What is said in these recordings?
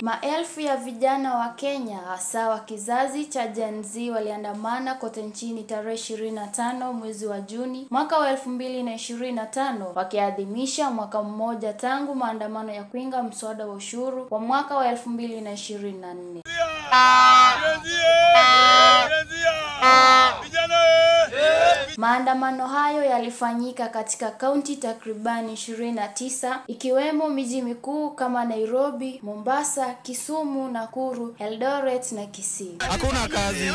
Maelfu ya vijana wa Kenya hasa wa kizazi cha Gen Z waliandamana kote nchini tarehe 25 mwezi wa Juni mwaka wa 2025 wakiadhimisha mwaka mmoja tangu maandamano ya kupinga mswada wa ushuru wa mwaka wa 2024. Maandamano hayo yalifanyika katika kaunti takribani 29 ikiwemo miji mikuu kama Nairobi, Mombasa, Kisumu, Nakuru, Eldoret na Kisii. Hakuna kazi.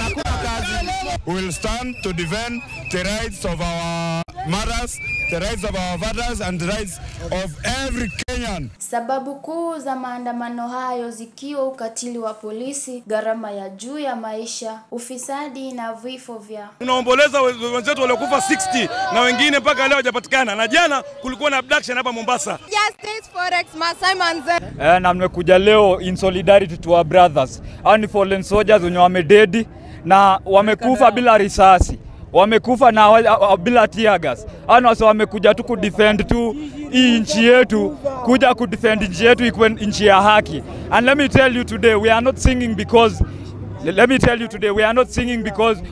Hakuna kazi. We will stand to defend the rights of our mothers, the rights of our fathers and the rights of every Kenyan. Sababu kuu za maandamano hayo zikiwa ukatili wa polisi, gharama ya juu ya maisha, ufisadi na vifo vya. Tunaomboleza wenzetu waliokufa 60 na wengine mpaka leo hawajapatikana. Na jana kulikuwa na abduction hapa Mombasa. Justice Forex Masai Manze. Na nimekuja leo in solidarity to our brothers. Any fallen soldiers wenye wamededi na wamekufa bila risasi. Wamekufa na bila tear gas. Ana wasa wamekuja tu kudefend tu hii nchi yetu, kuja kudefend nchi yetu ikuwe nchi ya haki. And let me tell you today, we are not singing because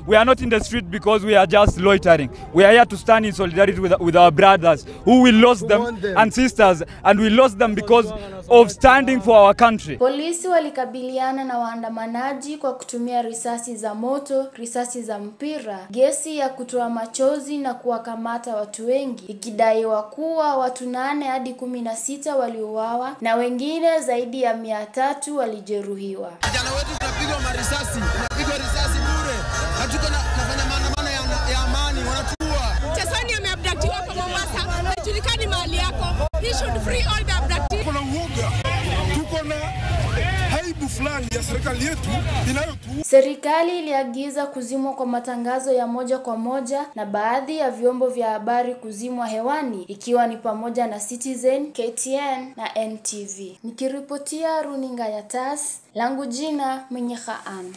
we are not in the street because we are just loitering. We are here to stand in solidarity with our brothers who we lost them and sisters, and we lost them because of standing for our country. Polisi walikabiliana na waandamanaji kwa kutumia risasi za moto, risasi za mpira, gesi ya kutoa machozi na kuwakamata watu wengi, ikidaiwa kuwa watu 8 hadi 16 waliuawa na wengine zaidi ya 300 walijeruhiwa. Vijana wetu tunapigwa marisasi, tunapigwa risasi bure. Hatuko nafanya maandamano ya amani, wanatua. Chesani ameabductiwa kwa Mombasa, hajulikani mahali yako. He should free all the abductees. Kuna uoga, tuko na haibu fulani ya serikali yetu inayotu. Serikali iliagiza kuzimwa kwa matangazo ya moja kwa moja na baadhi ya vyombo vya habari kuzimwa hewani, ikiwa ni pamoja na Citizen, KTN na NTV. Nikiripotia runinga ya TAS, langu jina Mwenye Khaan.